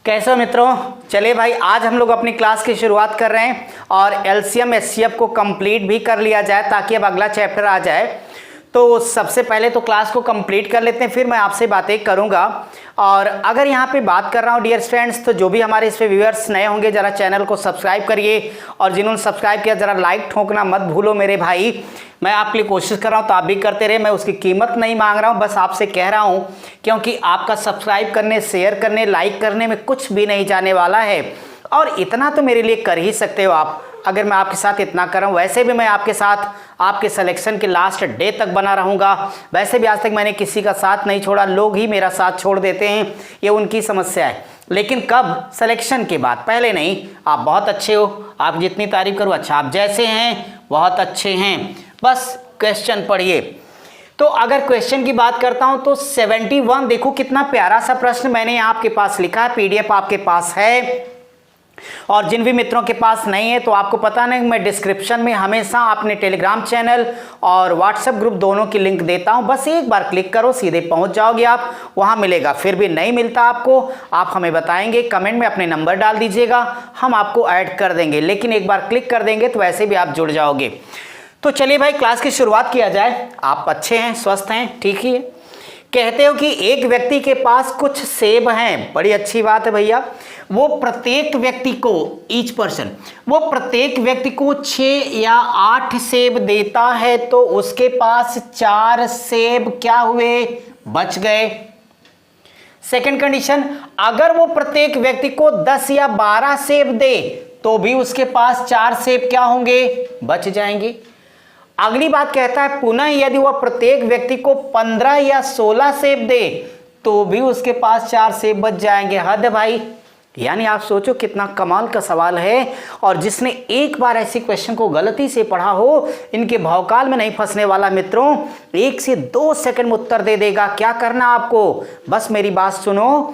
कैसे हो मित्रों। चलिए भाई, आज हम लोग अपनी क्लास की शुरुआत कर रहे हैं और एलसीएम एचसीएफ को कंप्लीट भी कर लिया जाए ताकि अब अगला चैप्टर आ जाए। तो सबसे पहले तो क्लास को कंप्लीट कर लेते हैं, फिर मैं आपसे बातें करूंगा। और अगर यहाँ पे बात कर रहा हूँ डियर फ्रेंड्स, तो जो भी हमारे इस पे व्यूअर्स नए होंगे ज़रा चैनल को सब्सक्राइब करिए, और जिन्होंने सब्सक्राइब किया ज़रा लाइक ठोकना मत भूलो मेरे भाई। मैं आपके लिए कोशिश कर रहा हूँ तो आप भी करते रहे, मैं उसकी कीमत नहीं मांग रहा हूँ, बस आपसे कह रहा हूँ क्योंकि आपका सब्सक्राइब करने, शेयर करने, लाइक करने में कुछ भी नहीं जाने वाला है। और इतना तो मेरे लिए कर ही सकते हो आप, अगर मैं आपके साथ इतना कर रहा हूँ। वैसे भी मैं आपके साथ आपके सिलेक्शन के लास्ट डे तक बना रहूँगा। वैसे भी आज तक मैंने किसी का साथ नहीं छोड़ा, लोग ही मेरा साथ छोड़ देते हैं, ये उनकी समस्या है। लेकिन कब? सिलेक्शन के बाद, पहले नहीं। आप बहुत अच्छे हो, आप जितनी तारीफ करो अच्छा, आप जैसे हैं बहुत अच्छे हैं, बस क्वेश्चन पढ़िए। तो अगर क्वेश्चन की बात करता हूं तो 71, देखो कितना प्यारा सा प्रश्न मैंने यहाँ आपके पास लिखा है, पीडीएफ आपके पास है। और जिन भी मित्रों के पास नहीं है तो आपको पता नहीं, मैं डिस्क्रिप्शन में हमेशा अपने टेलीग्राम चैनल और व्हाट्सएप ग्रुप दोनों की लिंक देता हूं, बस एक बार क्लिक करो सीधे पहुंच जाओगे आप, वहां मिलेगा। फिर भी नहीं मिलता आपको, आप हमें बताएंगे, कमेंट में अपने नंबर डाल दीजिएगा, हम आपको ऐड कर देंगे। लेकिन एक बार क्लिक कर देंगे तो वैसे भी आप जुड़ जाओगे। तो चलिए भाई क्लास की शुरुआत किया जाए। आप अच्छे हैं, स्वस्थ हैं, ठीक ही है। कहते हो कि एक व्यक्ति के पास कुछ सेब हैं, बड़ी अच्छी बात है भैया। वो प्रत्येक व्यक्ति को, ईच पर्सन, वो प्रत्येक व्यक्ति को 6 या 8 सेब देता है, तो उसके पास 4 सेब क्या हुए? बच गए। सेकंड कंडीशन, अगर वो प्रत्येक व्यक्ति को 10 या 12 सेब दे तो भी उसके पास 4 सेब क्या होंगे? बच जाएंगे। अगली बात कहता है, पुनः यदि वह प्रत्येक व्यक्ति को 15 या 16 सेब दे तो भी उसके पास 4 सेब बच जाएंगे। हद है भाई। यानी आप सोचो कितना कमाल का सवाल है। और जिसने एक बार ऐसी क्वेश्चन को गलती से पढ़ा हो, इनके भौकाल में नहीं फंसने वाला मित्रों, 1 से 2 सेकंड में उत्तर दे देगा। क्या करना आपको? बस मेरी बात सुनो,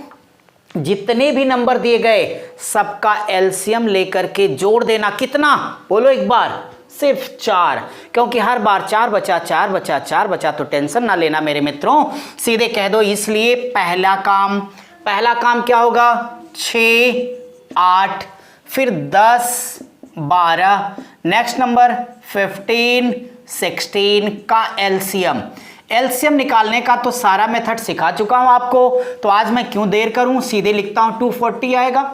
जितने भी नंबर दिए गए सबका एलसीएम लेकर के जोड़ देना। कितना? बोलो एक बार। सिर्फ 4, क्योंकि हर बार 4 बचा 4 बचा 4 बचा, तो टेंशन ना लेना मेरे मित्रों, सीधे कह दो। इसलिए पहला काम क्या होगा? 6, 8, फिर 10, 12, नेक्स्ट नंबर 15, 16 का एलसीएम निकालने का तो सारा मेथड सिखा चुका हूं आपको, तो आज मैं क्यों देर करूं, सीधे लिखता हूं 240 आएगा।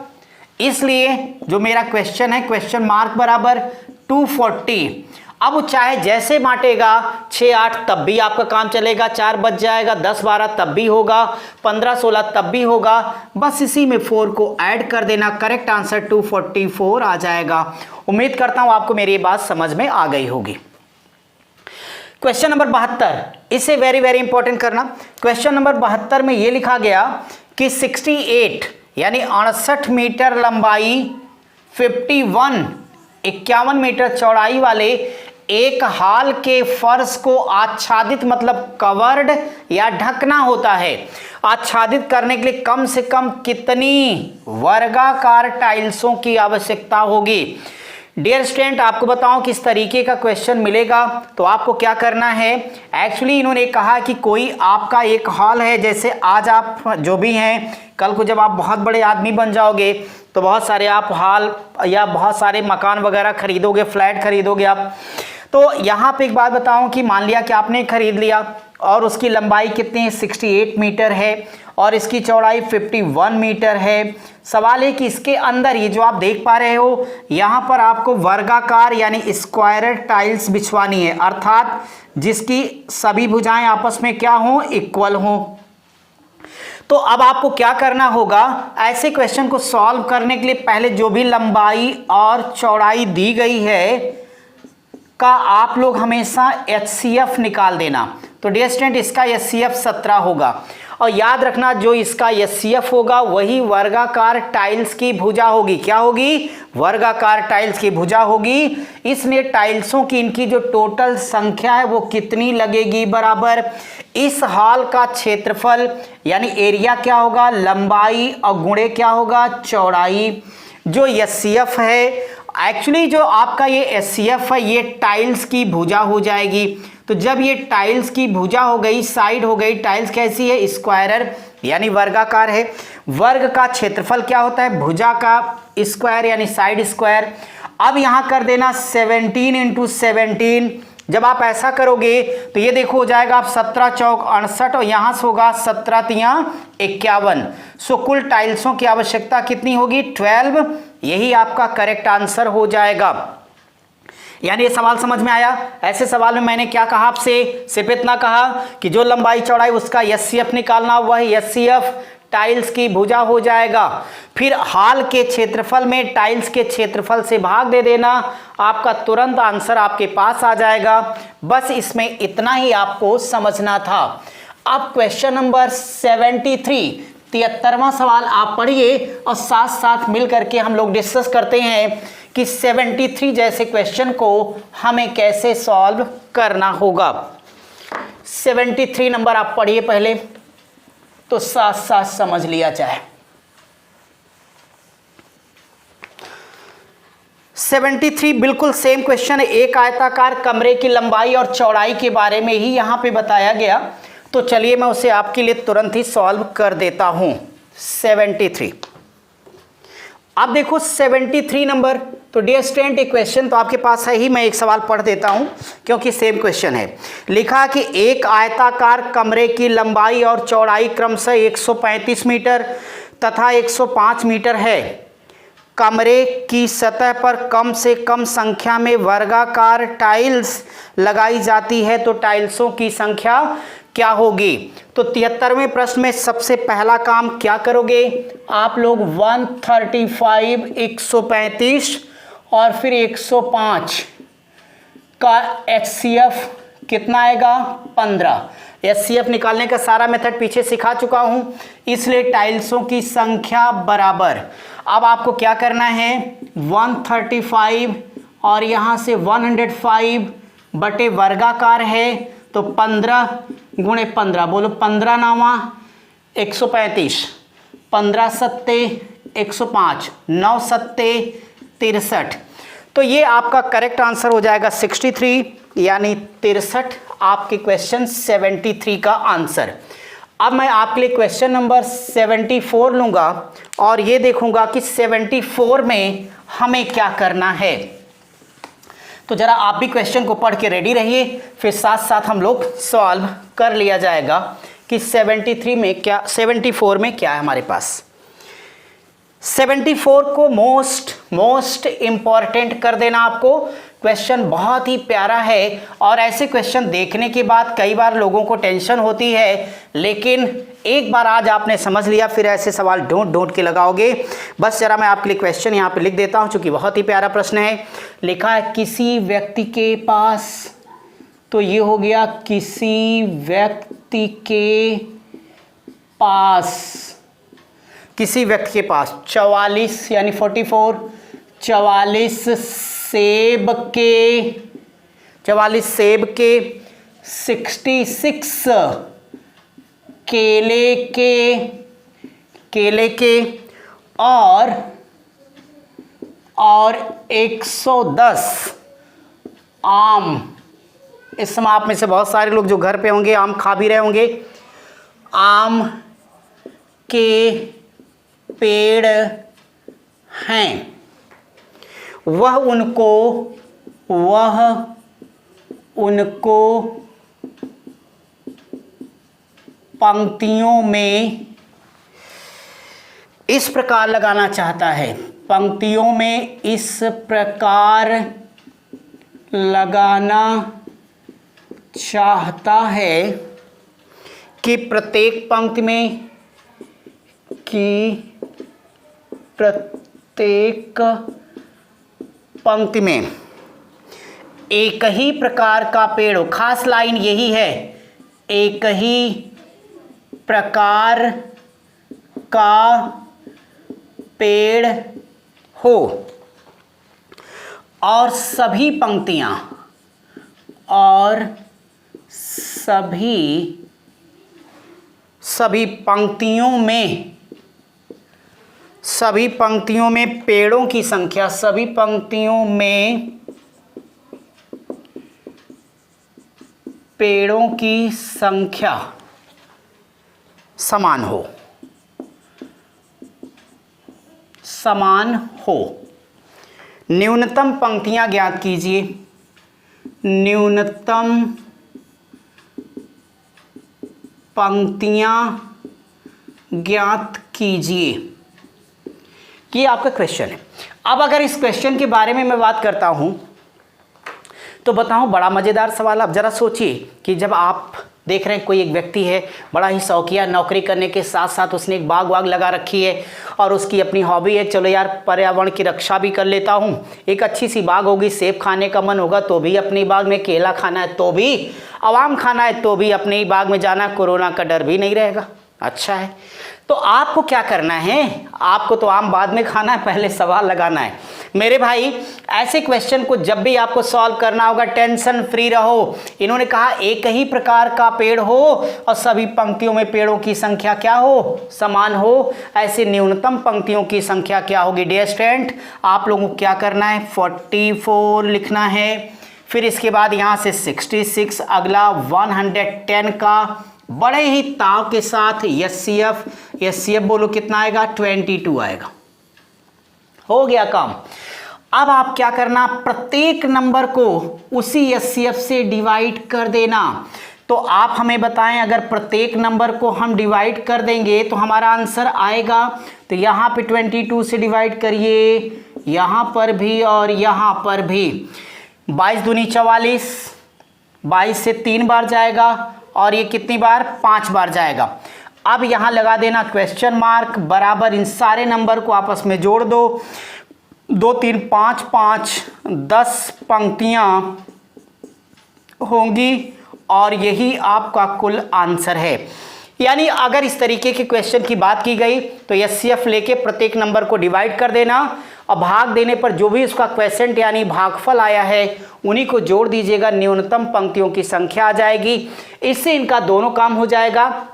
इसलिए जो मेरा क्वेश्चन है, क्वेश्चन मार्क बराबर 240। अब चाहे जैसे बांटेगा, 6, 8 तब भी आपका काम चलेगा, 4 बच जाएगा, 10, 12 तब भी होगा, 15, 16 तब भी होगा, बस इसी में 4 को ऐड कर देना। करेक्ट आंसर 244 आ जाएगा। उम्मीद करता हूं आपको मेरी ये बात समझ में आ गई होगी। क्वेश्चन नंबर 72, इसे वेरी वेरी इंपॉर्टेंट करना। क्वेश्चन नंबर 72 में यह लिखा गया कि 68 यानी 68 मीटर लंबाई, 51 मीटर चौड़ाई वाले एक हॉल के फर्श को आच्छादित, मतलब कवर्ड या ढकना होता है। आच्छादित करने के लिए कम से कम कितनी वर्गाकार टाइल्सों की आवश्यकता होगी? डियर स्टूडेंट, आपको बताऊं किस तरीके का क्वेश्चन मिलेगा। तो आपको क्या करना है, एक्चुअली इन्होंने कहा कि कोई आपका एक हॉल है, जैसे आज आप जो भी हैं, कल को जब आप बहुत बड़े आदमी बन जाओगे तो बहुत सारे आप हॉल या बहुत सारे मकान वगैरह खरीदोगे, फ्लैट खरीदोगे आप। तो यहाँ पे एक बात बताऊं कि मान लिया कि आपने खरीद लिया और उसकी लंबाई कितनी है? 68 मीटर है और इसकी चौड़ाई 51 मीटर है। सवाल है कि इसके अंदर ये जो आप देख पा रहे हो, यहाँ पर आपको वर्गाकार यानी स्क्वायर टाइल्स बिछवानी है, अर्थात जिसकी सभी भुजाएं आपस में क्या हों? इक्वल हों। तो अब आपको क्या करना होगा, ऐसे क्वेश्चन को सॉल्व करने के लिए पहले जो भी लंबाई और चौड़ाई दी गई है का आप लोग हमेशा एचसीएफ निकाल देना। तो डियर स्टूडेंट, इसका एचसीएफ 17 होगा, और याद रखना जो इसका एचसीएफ होगा वही वर्गाकार टाइल्स की भुजा होगी। क्या होगी? वर्गाकार टाइल्स की भुजा होगी। इसलिए टाइल्सों की इनकी जो टोटल संख्या है वो कितनी लगेगी? बराबर इस हॉल का क्षेत्रफल यानी एरिया क्या होगा? लंबाई और गुणे क्या होगा? चौड़ाई। जो एचसीएफ है, एक्चुअली जो आपका ये एचसीएफ है, ये टाइल्स की भुजा हो जाएगी। तो जब ये टाइल्स की भुजा हो गई, साइड हो गई, टाइल्स कैसी है? स्क्वायरर, यानी वर्गाकार है। वर्ग का क्षेत्रफल क्या होता है? भुजा का स्क्वायर यानी साइड स्क्वायर। अब यहां कर देना 17 इंटू 17। जब आप ऐसा करोगे तो ये देखो हो जाएगा आप 17 चौक 68 और यहां से होगा 17 तिया 51। सो कुल टाइल्सों की आवश्यकता कितनी होगी? 12। यही आपका करेक्ट आंसर हो जाएगा। यानी ये सवाल समझ में आया? ऐसे सवाल में मैंने क्या कहा आपसे? सिर्फ इतना कहा कि जो लंबाई चौड़ाई उसका एचसीएफ निकालना, वह एचसीएफ टाइल्स की भुजा हो जाएगा। फिर हाल के क्षेत्रफल में टाइल्स के क्षेत्रफल से भाग दे देना, आपका तुरंत आंसर आपके पास आ जाएगा। बस इसमें इतना ही आपको समझना था। अब क्वेश्चन नंबर 73, 73वां सवाल आप पढ़िए और साथ साथ मिल करके हम लोग डिस्कस करते हैं कि 73 जैसे क्वेश्चन को हमें कैसे सॉल्व करना होगा। 73 नंबर आप पढ़िए पहले, तो साथ साथ समझ लिया जाए। 73 बिल्कुल सेम क्वेश्चन है। एक आयताकार कमरे की लंबाई और चौड़ाई के बारे में ही यहां पे बताया गया। तो चलिए मैं उसे आपके लिए तुरंत ही सॉल्व कर देता हूं। 73, अब देखो 73 नंबर। तो डियर स्टूडेंट, एक क्वेश्चन तो आपके पास है ही, मैं एक सवाल पढ़ देता हूं क्योंकि सेम क्वेश्चन है। लिखा कि एक आयताकार कमरे की लंबाई और चौड़ाई क्रमशः 135 मीटर तथा 105 मीटर है। कमरे की सतह पर कम से कम संख्या में वर्गाकार टाइल्स लगाई जाती है, तो टाइल्सों की संख्या क्या होगी? तो 73वें प्रश्न में सबसे पहला काम क्या करोगे आप लोग? 135, 135 और फिर 105 का एचसीएफ कितना आएगा? 15। एचसीएफ निकालने का सारा मेथड पीछे सिखा चुका हूं, इसलिए टाइल्सों की संख्या बराबर। अब आपको क्या करना है? 135 और यहां से 105 बटे वर्गाकार है, तो 15 गुणे 15, बोलो 15 नावा 135, 15 सत्ते 105, 9 सत्ते 63। तो ये आपका करेक्ट आंसर हो जाएगा 63, यानी 63 आपके क्वेश्चन 73 का आंसर। अब मैं आपके लिए क्वेश्चन नंबर 74 लूंगा और ये देखूंगा कि 74 में हमें क्या करना है। तो जरा आप भी क्वेश्चन को पढ़ के रेडी रहिए, फिर साथ साथ हम लोग सॉल्व कर लिया जाएगा कि 73 में क्या, 74 में क्या है हमारे पास। 74 को मोस्ट इंपॉर्टेंट कर देना आपको। क्वेश्चन बहुत ही प्यारा है और ऐसे क्वेश्चन देखने के बाद कई बार लोगों को टेंशन होती है, लेकिन एक बार आज आपने समझ लिया फिर ऐसे सवाल ढूंढ के लगाओगे। बस जरा मैं आपके लिए क्वेश्चन यहाँ पे लिख देता हूँ, चूंकि बहुत ही प्यारा प्रश्न है। लिखा है किसी व्यक्ति के पास, तो ये हो गया किसी व्यक्ति के पास, किसी व्यक्ति के पास 44 यानी 44, 44 सेब के, 66 केले के और 110 आम। इस समय आप में से बहुत सारे लोग जो घर पे होंगे आम खा भी रहे होंगे। आम के पेड़ हैं, वह उनको पंक्तियों में इस प्रकार लगाना चाहता है, पंक्तियों में इस प्रकार लगाना चाहता है कि प्रत्येक पंक्ति में एक ही प्रकार का पेड़ हो। खास लाइन यही है, एक ही प्रकार का पेड़ हो और सभी पंक्तियों में पेड़ों की संख्या, सभी पंक्तियों में पेड़ों की संख्या समान हो। समान हो। न्यूनतम पंक्तियां ज्ञात कीजिए, न्यूनतम पंक्तियां ज्ञात कीजिए, ये आपका क्वेश्चन है। अब अगर इस क्वेश्चन के बारे में मैं बात करता हूं तो बताऊं, बड़ा मजेदार सवाल। आप जरा सोचिए कि जब आप देख रहे हैं कोई एक व्यक्ति है, बड़ा ही शौकिया, नौकरी करने के साथ साथ उसने एक बाग वाग लगा रखी है और उसकी अपनी हॉबी है, चलो यार पर्यावरण की रक्षा भी कर लेता हूँ। एक अच्छी सी बाग होगी, सेब खाने का मन होगा तो भी अपनी बाग में, केला खाना है तो भी, आम खाना है तो भी अपने ही बाग में जाना, कोरोना का डर भी नहीं रहेगा। अच्छा है, तो आपको क्या करना है, आपको तो आम बाद में खाना है, पहले सवाल लगाना है। मेरे भाई ऐसे क्वेश्चन को जब भी आपको सॉल्व करना होगा, टेंशन फ्री रहो। इन्होंने कहा एक ही प्रकार का पेड़ हो और सभी पंक्तियों में पेड़ों की संख्या क्या हो, समान हो। ऐसे न्यूनतम पंक्तियों की संख्या क्या होगी डियर स्टूडेंट, आप लोगों को क्या करना है, 44 लिखना है। फिर इसके बाद यहाँ से 66, अगला 110 का बड़े ही ताव के साथ एचसीएफ बोलो कितना आएगा, 22 आएगा। हो गया काम। अब आप क्या करना, प्रत्येक नंबर को उसी एचसीएफ से डिवाइड कर देना। तो आप हमें बताएं, अगर प्रत्येक नंबर को हम डिवाइड कर देंगे तो हमारा आंसर आएगा। तो यहाँ पे 22 से डिवाइड करिए, यहाँ पर भी और यहाँ पर भी। 22 दूनी 44, 22 से 3 बार जाएगा और ये कितनी बार, 5 बार जाएगा। अब यहाँ लगा देना क्वेश्चन मार्क, बराबर इन सारे नंबर को आपस में जोड़ दो। 2 3 5 5 10 पंक्तियाँ होंगी और यही आपका कुल आंसर है। यानी अगर इस तरीके के क्वेश्चन की बात की गई तो एचसीएफ लेके प्रत्येक नंबर को डिवाइड कर देना और भाग देने पर जो भी उसका क्वेश्चन यानी भागफल आया है उन्हीं को जोड़ दीजिएगा, न्यूनतम पंक्तियों की संख्या आ जाएगी। इससे इनका दोनों काम हो जाएगा।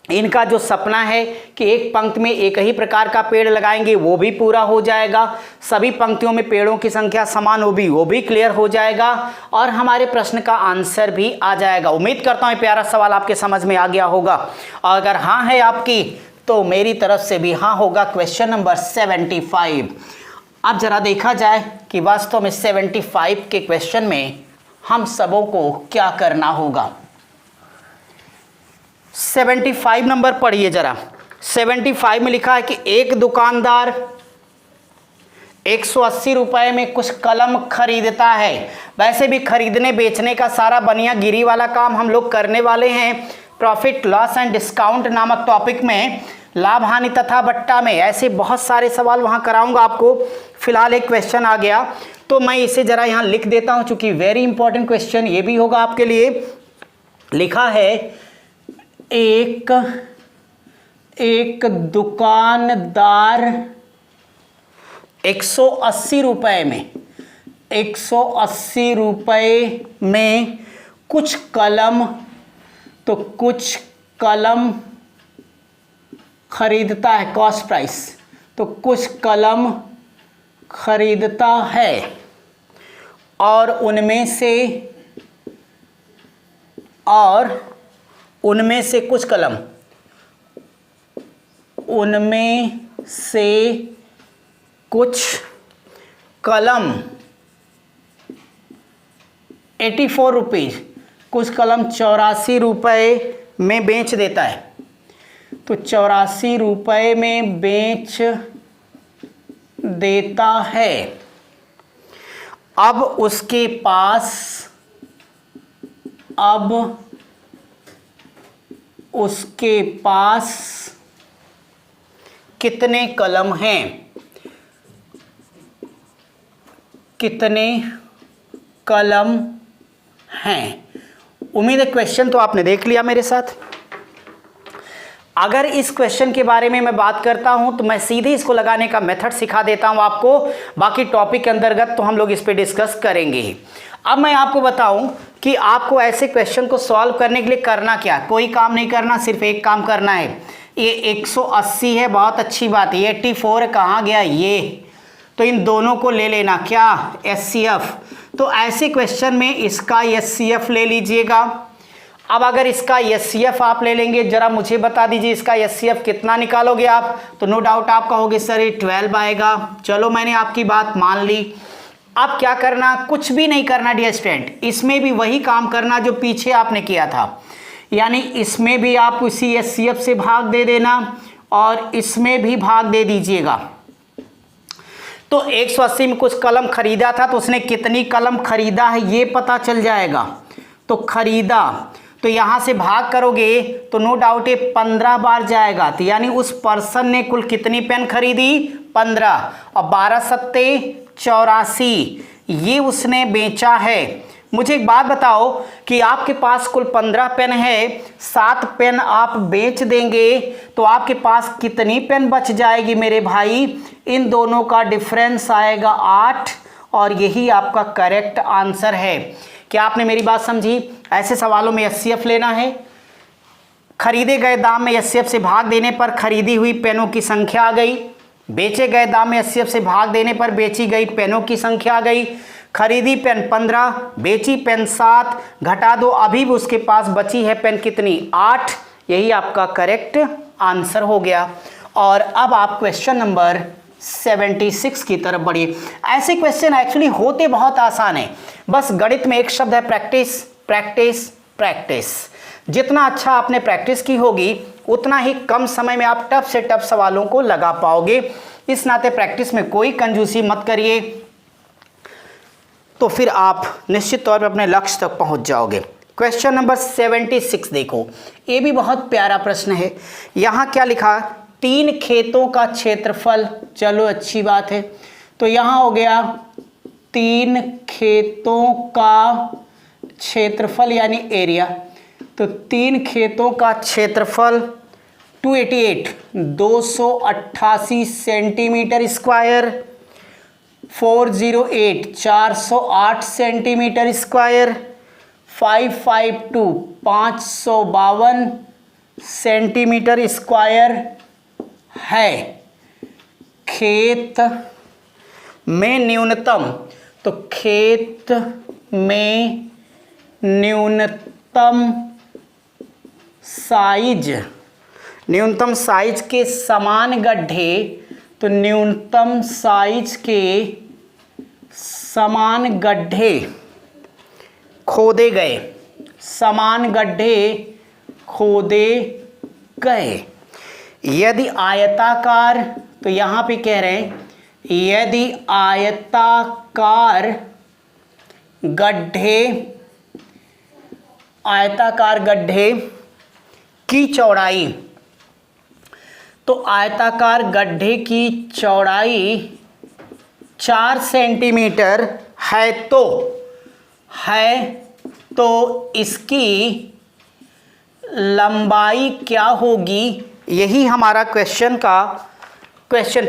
इनका जो सपना है कि एक पंक्ति में एक ही प्रकार का पेड़ लगाएंगे वो भी पूरा हो जाएगा, सभी पंक्तियों में पेड़ों की संख्या समान होगी वो भी क्लियर हो जाएगा और हमारे प्रश्न का आंसर भी आ जाएगा। उम्मीद करता हूँ प्यारा सवाल आपके समझ में आ गया होगा और अगर हाँ है आपकी तो मेरी तरफ से भी हाँ होगा। Question number 75। अब जरा देखा जाए कि वास्तव में 75 के क्वेश्चन में हम सबों को क्या करना होगा। 75 नंबर पढ़िए जरा। 75 में लिखा है कि एक दुकानदार 180 रुपए में कुछ कलम खरीदता है। वैसे भी खरीदने बेचने का सारा बनिया गिरी वाला काम हम लोग करने वाले हैं प्रॉफिट लॉस एंड डिस्काउंट नामक टॉपिक में, लाभ हानि तथा बट्टा में। ऐसे बहुत सारे सवाल वहां कराऊंगा आपको। फिलहाल एक क्वेश्चन आ गया तो मैं इसे जरा यहाँ लिख देता हूं चूंकि वेरी इंपॉर्टेंट क्वेश्चन ये भी होगा आपके लिए। लिखा है एक दुकानदार 180 रुपए में 180 रुपए में कुछ कलम खरीदता है, कॉस्ट प्राइस, तो कुछ कलम खरीदता है और उनमें से कुछ कलम 84 रुपीज़, कुछ कलम 84 रुपये में बेच देता है। तो 84 रुपये में बेच देता है। अब उसके पास कितने कलम हैं, कितने कलम हैं। उम्मीद है क्वेश्चन तो आपने देख लिया मेरे साथ। अगर इस क्वेश्चन के बारे में मैं बात करता हूं तो मैं सीधे इसको लगाने का मेथड सिखा देता हूं आपको, बाकी टॉपिक के अंतर्गत तो हम लोग इस पे डिस्कस करेंगे ही। अब मैं आपको बताऊं कि आपको ऐसे क्वेश्चन को सॉल्व करने के लिए करना क्या, कोई काम नहीं करना, सिर्फ एक काम करना है। ये 180 है, बहुत अच्छी बात है। 84 है, कहाँ गया ये, तो इन दोनों को ले लेना, क्या, एचसीएफ। तो ऐसे क्वेश्चन में इसका एचसीएफ ले लीजिएगा अब अगर इसका एचसीएफ आप ले लेंगे, जरा मुझे बता दीजिए इसका एचसीएफ कितना निकालोगे आप, तो नो डाउट आप कहोगे सर ये 12 आएगा। चलो मैंने आपकी बात मान ली। अब क्या करना, कुछ भी नहीं करना डियर स्टूडेंट, इसमें भी वही काम करना जो पीछे आपने किया था, यानी इसमें भी आप उसी एचसीएफ से भाग दे देना और इसमें भी भाग दे दीजिएगा। तो 180 में कुछ कलम खरीदा था तो उसने कितनी कलम खरीदा है ये पता चल जाएगा। तो खरीदा, तो यहाँ से भाग करोगे तो नो डाउट ये 15 बार जाएगा, तो यानी उस पर्सन ने कुल कितनी पेन खरीदी, 15, और 12 सत्ते 84 ये उसने बेचा है। मुझे एक बात बताओ कि आपके पास कुल 15 पेन है, 7 पेन आप बेच देंगे तो आपके पास कितनी पेन बच जाएगी मेरे भाई, इन दोनों का डिफरेंस आएगा 8 और यही आपका करेक्ट आंसर है। क्या आपने मेरी बात समझी? ऐसे सवालों में एचसीएफ लेना है, खरीदे गए दाम में एचसीएफ से भाग देने पर खरीदी हुई पेनों की संख्या आ गई, बेचे गए दाम में एचसीएफ से भाग देने पर बेची गई पेनों की संख्या आ गई। खरीदी पेन 15, बेची पेन 7, घटा दो अभी भी उसके पास बची है पेन कितनी, 8, यही आपका करेक्ट आंसर हो गया। और अब आप क्वेश्चन नंबर 76 की तरफ बढ़िए। ऐसे क्वेश्चन एक्चुअली होते बहुत आसान है, बस गणित में एक शब्द है प्रैक्टिस, प्रैक्टिस, प्रैक्टिस। जितना अच्छा आपने प्रैक्टिस की होगी उतना ही कम समय में आप टफ से टफ सवालों को लगा पाओगे। इस नाते प्रैक्टिस में कोई कंजूसी मत करिए, तो फिर आप निश्चित तौर पर अपने लक्ष्य तक पहुंच जाओगे। क्वेश्चन नंबर 76 देखो, ये भी बहुत प्यारा प्रश्न है। यहाँ क्या लिखा, 3 खेतों का क्षेत्रफल, चलो अच्छी बात है। तो यहाँ हो गया 3 खेतों का क्षेत्रफल यानी एरिया, तो 3 खेतों का क्षेत्रफल 288 centimetre square, 408 408 centimetre square, 552 552 centimetre square है। खेत में न्यूनतम, तो खेत में न्यूनतम साइज के समान गड्ढे, तो न्यूनतम साइज के समान गड्ढे खोदे गए, समान गड्ढे खोदे गए। यदि आयताकार, तो यहाँ पे कह रहे हैं यदि आयताकार गड्ढे की चौड़ाई, तो आयताकार गड्ढे की चौड़ाई 4 सेंटीमीटर है तो इसकी लंबाई क्या होगी, यही हमारा क्वेश्चन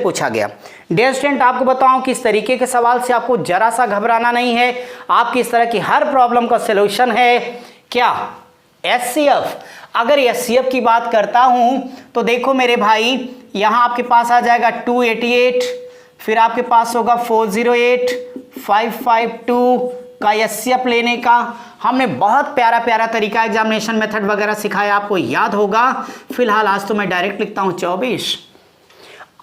पूछा गया। डियर स्टूडेंट, आपको बताऊं कि इस तरीके के सवाल से आपको जरा सा घबराना नहीं है। आपकी इस तरह की हर प्रॉब्लम का सलूशन है क्या, एचसीएफ। अगर एचसीएफ की बात करता हूं तो देखो मेरे भाई, यहां आपके पास आ जाएगा 288, फिर आपके पास होगा 408, 552 का एचसीएफ लेने का। हमने बहुत प्यारा प्यारा तरीका, एग्जामिनेशन मेथड वगैरह सिखाया, आपको याद होगा। फिलहाल आज तो मैं डायरेक्ट लिखता हूं 24।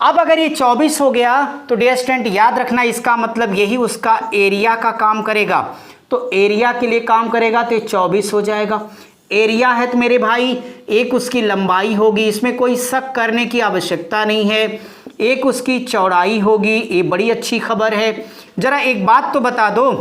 अब अगर ये 24 हो गया तो डियर स्टूडेंट याद रखना, इसका मतलब यही उसका एरिया का काम करेगा। तो एरिया के लिए काम करेगा तो ये 24 हो जाएगा। एरिया है तो मेरे भाई एक उसकी लंबाई होगी, इसमें कोई शक करने की आवश्यकता नहीं है। एक उसकी चौड़ाई होगी, ये बड़ी अच्छी खबर है। जरा एक बात तो बता दो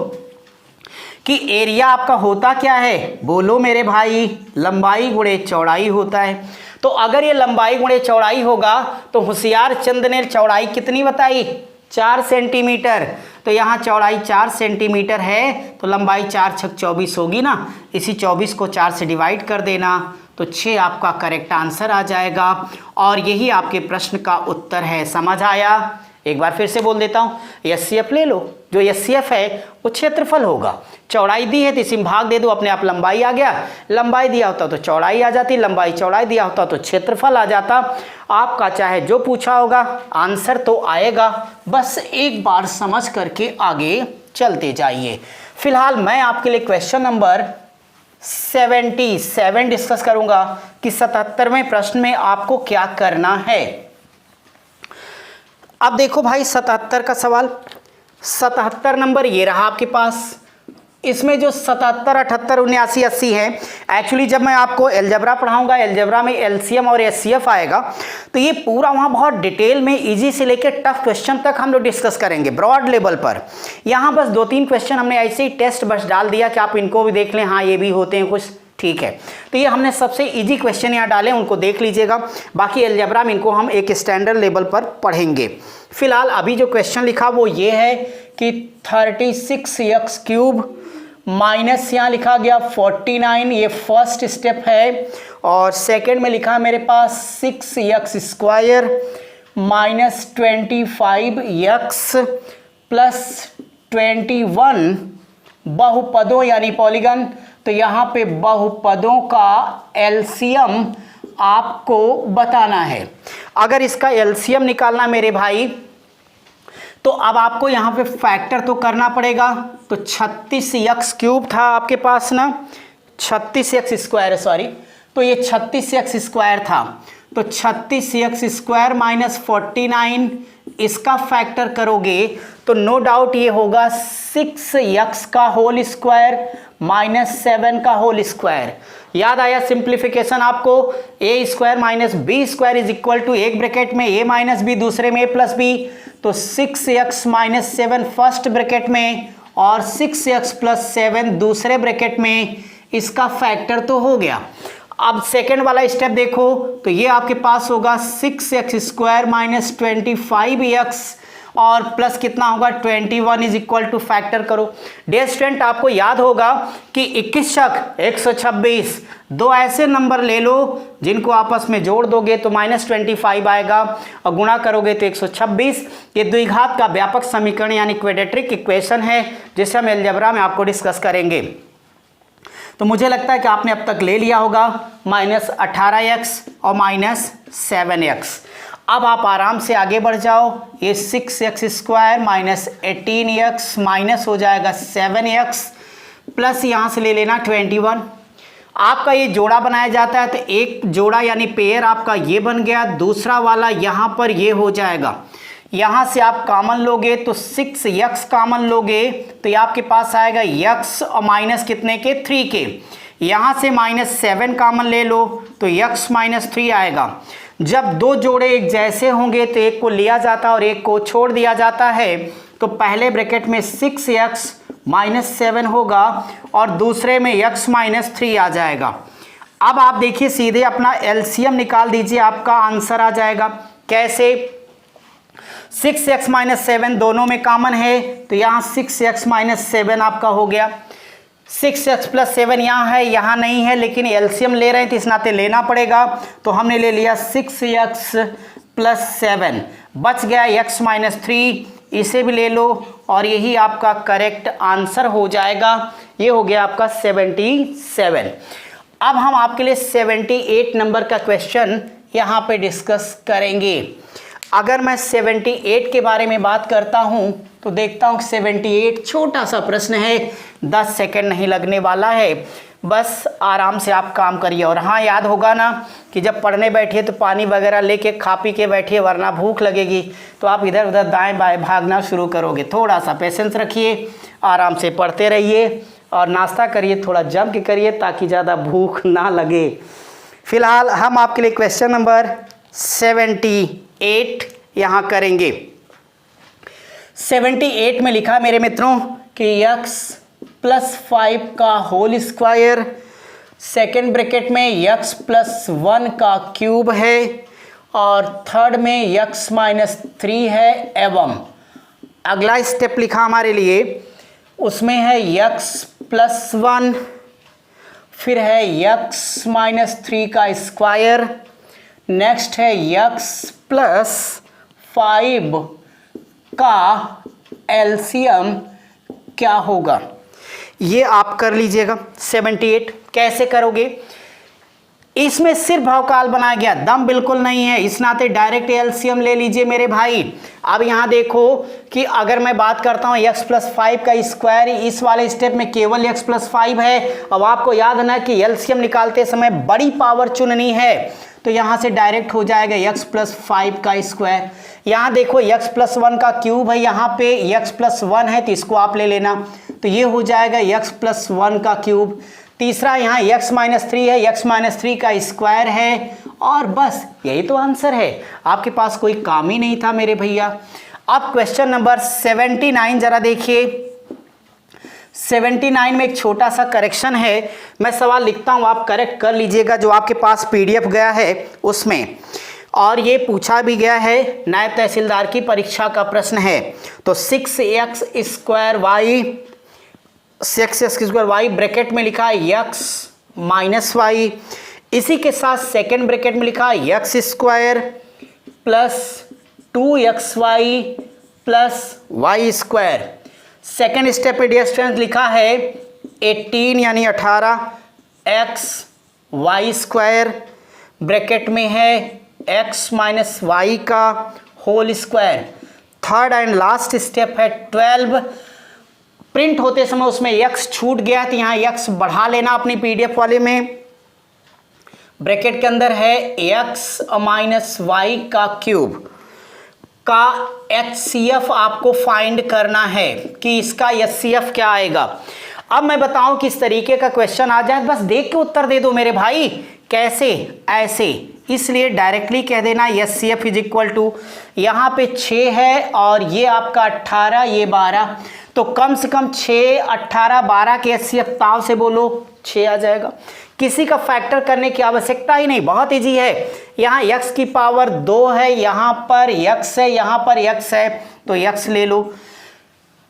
कि एरिया आपका होता क्या है, बोलो मेरे भाई, लंबाई गुणे चौड़ाई होता है। तो अगर ये लंबाई गुणे चौड़ाई होगा तो होशियार चंद ने चौड़ाई कितनी बताई, 4 सेंटीमीटर। तो यहाँ चौड़ाई 4 सेंटीमीटर है तो लंबाई 4 छक 24 होगी ना। इसी 24 को 4 से डिवाइड कर देना तो 6 आपका करेक्ट आंसर आ जाएगा और यही आपके प्रश्न का उत्तर है। समझ आया? एक बार फिर से बोल देता हूँ, एचसीएफ ले लो। जो एचसीएफ है वो क्षेत्रफल होगा। चौड़ाई दी है तो इसी में भाग दे दो, अपने आप लंबाई आ गया। लंबाई दिया होता तो चौड़ाई आ जाती, लंबाई चौड़ाई दिया होता तो क्षेत्रफल आ जाता। आपका चाहे जो पूछा होगा आंसर तो आएगा, बस एक बार समझ करके आगे चलते जाइए। फिलहाल मैं आपके लिए क्वेश्चन नंबर 77 डिस्कस करूंगा कि 77वें प्रश्न में आपको क्या करना है। अब देखो भाई 77 का सवाल, 77 नंबर ये रहा आपके पास। इसमें जो 77, 78, 79, 80 है, एक्चुअली जब मैं आपको एलजेब्रा पढ़ाऊंगा, एलजेब्रा में एलसीएम और एचसीएफ आएगा, तो ये पूरा वहाँ बहुत डिटेल में इजी से लेकर टफ क्वेश्चन तक हम लोग डिस्कस करेंगे ब्रॉड लेवल पर। यहाँ बस 2-3 क्वेश्चन हमने ऐसे ही टेस्ट बस डाल दिया कि आप इनको भी देख लें, हाँ ये भी होते हैं कुछ, ठीक है। तो ये हमने सबसे इजी क्वेश्चन यहाँ डाले, उनको देख लीजिएगा। बाकी एलजेब्रा में इनको हम एक स्टैंडर्ड लेवल पर पढ़ेंगे। फिलहाल अभी जो क्वेश्चन लिखा वो ये है कि 36x³ माइनस यहाँ लिखा गया 49, ये फर्स्ट स्टेप है। और सेकंड में लिखा मेरे पास 6x² माइनस 25x प्लस 21 बहुपदों यानी पॉलीगन। तो यहाँ पे बहुपदों का एलसीएम आपको बताना है। अगर इसका एलसीएम निकालना मेरे भाई, तो अब आपको यहाँ पे फैक्टर तो करना पड़ेगा। तो 36x³ था आपके पास ना, 36x² सॉरी, तो ये 36x² था। तो 36x² माइनस 49 इसका फैक्टर करोगे तो नो डाउट ये होगा 6x का होल स्क्वायर माइनस 7 का होल स्क्वायर। याद आया सिंप्लीफिकेशन आपको, a² minus b² is equal to एक ब्रैकेट में a माइनस बी, दूसरे में a प्लस बी। तो 6x माइनस 7 फर्स्ट ब्रैकेट में और 6x प्लस 7 दूसरे ब्रैकेट में, इसका फैक्टर तो हो गया। अब सेकेंड वाला स्टेप देखो, तो ये आपके पास होगा 6x² माइनस 25x और प्लस कितना होगा 21 इज इक्वल टू फैक्टर करो। डियर स्टूडेंट, आपको याद होगा कि 21 छक 126, दो ऐसे नंबर ले लो जिनको आपस में जोड़ दोगे तो माइनस 25 आएगा और गुणा करोगे तो 126। ये द्विघात का व्यापक समीकरण यानी क्वाड्रेटिक इक्वेशन है, जिसे हम अलजेब्रा में आपको डिस्कस करेंगे। तो मुझे लगता है कि आपने अब तक ले लिया होगा माइनस 18x और माइनस 7x। अब आप आराम से आगे बढ़ जाओ, ये 6x² माइनस 18x माइनस हो जाएगा 7x प्लस यहाँ से ले लेना 21। आपका ये जोड़ा बनाया जाता है, तो एक जोड़ा यानी पेयर आपका ये बन गया, दूसरा वाला यहाँ पर ये हो जाएगा। यहाँ से आप कॉमन लोगे तो 6x कॉमन लोगे तो ये आपके पास आएगा x और माइनस कितने के 3 के। यहाँ से माइनस 7 कॉमन ले लो तो x माइनस 3 आएगा। जब दो जोड़े एक जैसे होंगे तो एक को लिया जाता है और एक को छोड़ दिया जाता है। तो पहले ब्रैकेट में 6x माइनस 7 होगा और दूसरे में x माइनस 3 आ जाएगा। अब आप देखिए सीधे अपना एलसीएम निकाल दीजिए, आपका आंसर आ जाएगा। कैसे? 6x माइनस 7 दोनों में कॉमन है तो यहाँ 6x माइनस 7 आपका हो गया। 6x प्लस 7 यहाँ है, यहाँ नहीं है, लेकिन एलसीएम ले रहे हैं तो इस नाते लेना पड़ेगा। तो हमने ले लिया 6x प्लस 7, बच गया x माइनस 3, इसे भी ले लो और यही आपका करेक्ट आंसर हो जाएगा। ये हो गया आपका 77। अब हम आपके लिए 78 नंबर का क्वेश्चन यहाँ पे डिस्कस करेंगे। अगर मैं 78 के बारे में बात करता हूं तो देखता हूं 78 छोटा सा प्रश्न है, 10 सेकंड नहीं लगने वाला है, बस आराम से आप काम करिए। और हाँ, याद होगा ना कि जब पढ़ने बैठिए तो पानी वगैरह लेके खा पी के बैठिए, वरना भूख लगेगी तो आप इधर उधर दाएं बाएं भागना शुरू करोगे। थोड़ा सा पेशेंस रखिए, आराम से पढ़ते रहिए और नाश्ता करिए, थोड़ा जम के करिए ताकि ज़्यादा भूख ना लगे। फिलहाल हम आपके लिए क्वेश्चन नंबर 78 यहाँ करेंगे। 78 में लिखा मेरे मित्रों कि x प्लस 5 का होल स्क्वायर, सेकेंड ब्रैकेट में x प्लस 1 का क्यूब है और थर्ड में x माइनस 3 है एवं अगला स्टेप लिखा हमारे लिए, उसमें है x प्लस 1, फिर है x माइनस 3 का स्क्वायर, नेक्स्ट है x प्लस 5 का एलसीएम क्या होगा, ये आप कर लीजिएगा। 78 कैसे करोगे? इसमें सिर्फ भावकाल बनाया गया, दम बिल्कुल नहीं है, इस नाते डायरेक्ट एलसीएम ले लीजिए मेरे भाई। अब यहां देखो कि अगर मैं बात करता हूं x + 5 का स्क्वायर, इस वाले स्टेप में केवल x + 5 है। अब आपको याद है ना कि एलसीएम निकालते समय बड़ी पावर चुननी है, तो यहां से डायरेक्ट हो जाएगा x + 5 का स्क्वायर। यहां देखो x + 1 का क्यूब है, यहां पे x + 1 है तो इसको आप ले लेना, तो ये हो जाएगा x + 1 का क्यूब। तीसरा यहाँ x - 3 है, x - 3 का स्क्वायर है, और बस यही तो आंसर है। आपके पास कोई काम ही नहीं था मेरे भैया। अब क्वेश्चन नंबर 79 जरा देखिए। 79 में एक छोटा सा करेक्शन है, मैं सवाल लिखता हूँ, आप करेक्ट कर लीजिएगा जो आपके पास पीडीएफ गया है उसमें। और ये पूछा भी गया है, नायब तहसीलदार की परीक्षा का प्रश्न है। तो 6x स्क्वायर y ब्रैकेट में लिखा है x - y, इसी के साथ सेकेंड ब्रैकेट में लिखा है x square plus 2xy plus y square. Second step पे डियर स्टूडेंट लिखा है 18 यानी 18 x y स्क्वायर, ब्रैकेट में है x - y का whole square. Third and last step है 12, प्रिंट होते समय उसमें x छूट गया तो यहाँ x बढ़ा लेना अपनी पीडीएफ वाले में। ब्रैकेट के अंदर है x - y का क्यूब का HCF आपको फाइंड करना है कि इसका HCF क्या आएगा। अब मैं बताऊं किस तरीके का क्वेश्चन आ जाए, बस देख के उत्तर दे दो मेरे भाई। कैसे? ऐसे, इसलिए डायरेक्टली कह देना HCF = यहाँ पे 6 है और ये आपका 18, ये 12, तो कम से कम 6, 18, 12 के HCF ताव से बोलो 6 आ जाएगा। किसी का फैक्टर करने की आवश्यकता ही नहीं, बहुत इजी है। यहाँ x की पावर 2 है, यहाँ पर x है, यहाँ पर x है, तो x ले लो।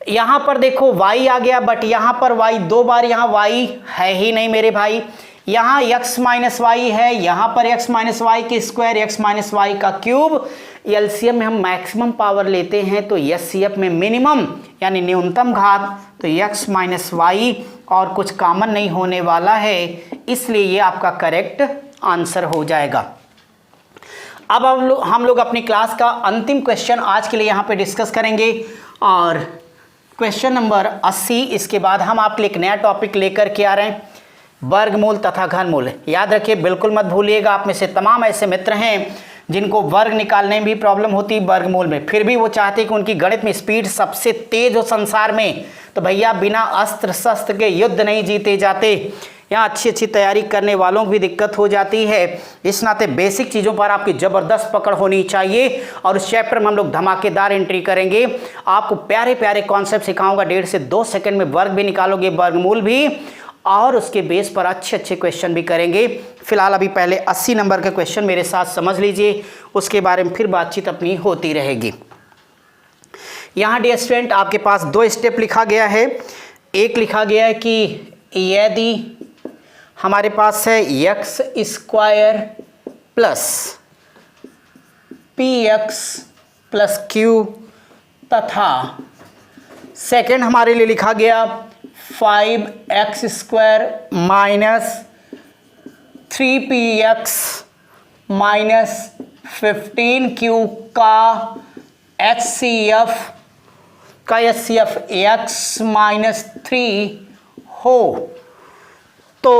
यहाँ पर देखो y आ गया, बट यहाँ पर y 2 बार, यहाँ y है ही नहीं मेरे भाई। यहाँ x - y है, यहाँ पर x - y के स्क्वायर, x - y का क्यूब। एलसीएम में हम मैक्सिमम पावर लेते हैं, तो एचसीएफ में मिनिमम यानी न्यूनतम घात, तो x - y और कुछ कॉमन नहीं होने वाला है, इसलिए ये आपका करेक्ट आंसर हो जाएगा। अब हम लोग अपनी क्लास का अंतिम क्वेश्चन आज के लिए यहाँ पे डिस्कस करेंगे, और क्वेश्चन नंबर 80। इसके बाद हम आपके लिए एक नया टॉपिक लेकर के आ रहे हैं, वर्गमूल तथा घनमूल। याद रखिए, बिल्कुल मत भूलिएगा, आप में से तमाम ऐसे मित्र हैं जिनको वर्ग निकालने में भी प्रॉब्लम होती है, वर्गमूल में, फिर भी वो चाहते कि उनकी गणित में स्पीड सबसे तेज हो संसार में। तो भैया बिना अस्त्र शस्त्र के युद्ध नहीं जीते जाते, यहाँ अच्छी तैयारी करने वालों को भी दिक्कत हो जाती है। इस नाते बेसिक चीज़ों पर आपकी ज़बरदस्त पकड़ होनी चाहिए, और उस चैप्टर में हम लोग धमाकेदार एंट्री करेंगे। आपको प्यारे प्यारे कॉन्सेप्ट सिखाऊंगा, 1.5 से 2 सेकंड में वर्ग भी निकालोगे, वर्गमूल भी, और उसके बेस पर अच्छे क्वेश्चन भी करेंगे। फिलहाल अभी पहले 80 नंबर का क्वेश्चन मेरे साथ समझ लीजिए, उसके बारे में फिर बातचीत अपनी होती रहेगी। यहाँ डियर स्टूडेंट आपके पास 2 स्टेप लिखा गया है। एक लिखा गया है कि यदि हमारे पास है x square plus px plus q, तथा सेकेंड हमारे लिए लिखा गया 5x square minus 3px minus 15q का HCF x माइनस 3 हो तो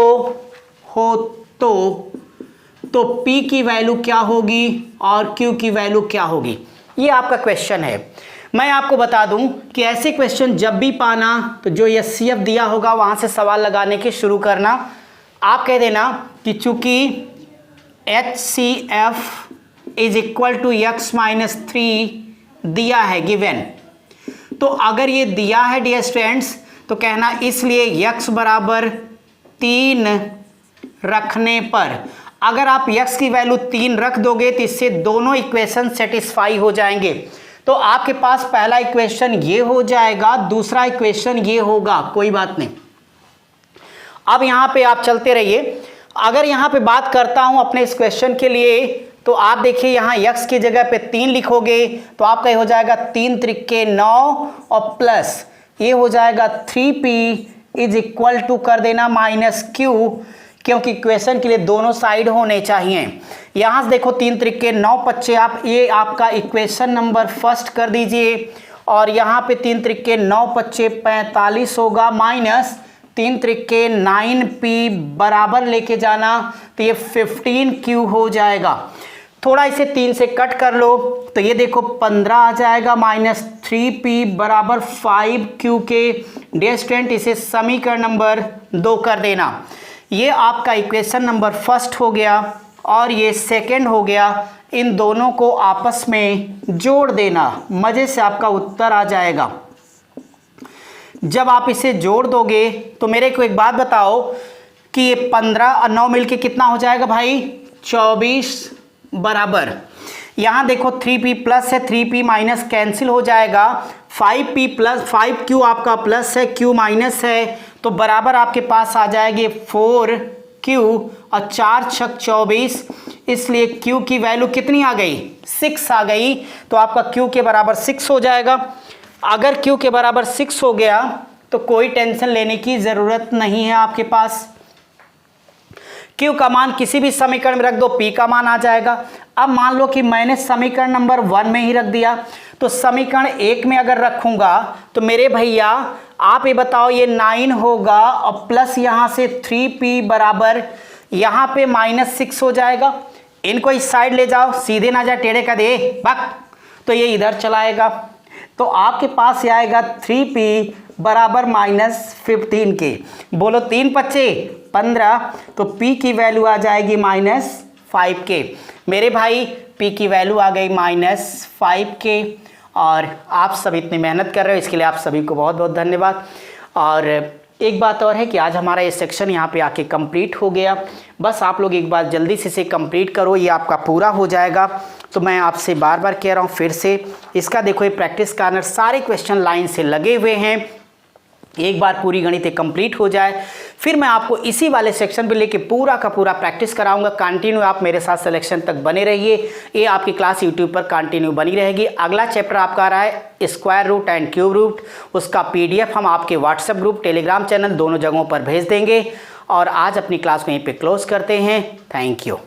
P की वैल्यू क्या होगी और Q की वैल्यू क्या होगी, ये आपका क्वेश्चन है। मैं आपको बता दूं कि ऐसे क्वेश्चन जब भी पाना तो जो HCF दिया होगा वहां से सवाल लगाने के शुरू करना। आप कह देना कि चूंकि HCF = x माइनस 3 दिया है गिवन, तो अगर ये दिया है डियर स्टूडेंट्स तो कहना इसलिए x बराबर 3 रखने पर, अगर आप x की वैल्यू 3 रख दोगे तो इससे दोनों इक्वेशन सेटिस्फाई हो जाएंगे। तो आपके पास पहला इक्वेशन ये हो जाएगा, दूसरा इक्वेशन ये होगा, कोई बात नहीं। अब यहां पे आप चलते रहिए। अगर यहां पे बात करता हूं अपने इस क्वेश्चन के लिए, तो आप देखिए यहाँ x की जगह पे 3 लिखोगे तो आपका ये हो जाएगा 3 त्रिके 9 और प्लस ये हो जाएगा 3p = कर देना माइनस q। क्योंकि इक्वेशन के लिए दोनों साइड होने चाहिए। यहाँ से देखो 3 त्रिके 9 पच्चे, आप ये आपका इक्वेशन नंबर फर्स्ट कर दीजिए और यहाँ पे 3 त्रिके 9 पच्चे 45 होगा माइनस 3 त्रिके 9p बराबर लेके जाना तो ये 15q हो जाएगा। थोड़ा इसे 3 से कट कर लो तो ये देखो 15 आ जाएगा माइनस 3p बराबर 5q के। डियर स्टूडेंट इसे समीकरण नंबर 2 कर देना। ये आपका इक्वेशन नंबर फर्स्ट हो गया और ये सेकंड हो गया। इन दोनों को आपस में जोड़ देना, मज़े से आपका उत्तर आ जाएगा। जब आप इसे जोड़ दोगे तो मेरे को एक बात बताओ कि ये 15 और 9 मिलके कितना हो जाएगा भाई 24 बराबर। यहाँ देखो 3p प्लस है, 3p माइनस कैंसिल हो जाएगा, 5p प्लस 5q आपका प्लस है, q माइनस है तो बराबर आपके पास आ जाएगी 4q और 4 छक 24, इसलिए q की वैल्यू कितनी आ गई 6 आ गई। तो आपका q के बराबर 6 हो जाएगा। अगर q के बराबर 6 हो गया तो कोई टेंशन लेने की ज़रूरत नहीं है आपके पास। q का मान किसी भी समीकरण में रख दो, p का मान आ जाएगा। अब मान लो कि मैंने समीकरण नंबर 1 में ही रख दिया तो समीकरण 1 में अगर रखूंगा तो मेरे भैया आप ये बताओ ये 9 होगा और प्लस यहाँ से 3p बराबर यहाँ पे माइनस 6 हो जाएगा। इनको इस साइड ले जाओ, सीधे ना जा टेढ़े का दे बक, तो ये इधर चलाएगा तो आपके पास ये आएगा 3p बराबर माइनस 15 के। बोलो 3 पच्चे 15 तो p की वैल्यू आ जाएगी माइनस 5 के। मेरे भाई p की वैल्यू आ गई माइनस 5 के। और आप सब इतनी मेहनत कर रहे हो इसके लिए आप सभी को बहुत बहुत धन्यवाद। और एक बात और है कि आज हमारा ये सेक्शन यहाँ पे आके कंप्लीट हो गया। बस आप लोग एक बार जल्दी से इसे कंप्लीट करो, ये आपका पूरा हो जाएगा। तो मैं आपसे बार बार कह रहा हूँ फिर से, इसका देखो ये प्रैक्टिस कार्नर सारे क्वेश्चन लाइन से लगे हुए हैं। एक बार पूरी गणित कंप्लीट हो जाए फिर मैं आपको इसी वाले सेक्शन पे लेके पूरा का पूरा प्रैक्टिस कराऊंगा। कंटिन्यू आप मेरे साथ सिलेक्शन तक बने रहिए, ये आपकी क्लास यूट्यूब पर कंटिन्यू बनी रहेगी। अगला चैप्टर आपका आ रहा है square root and cube root, उसका PDF हम आपके व्हाट्सएप ग्रुप टेलीग्राम चैनल दोनों जगहों पर भेज देंगे। और आज अपनी क्लास को यहीं पे क्लोज करते हैं। Thank you.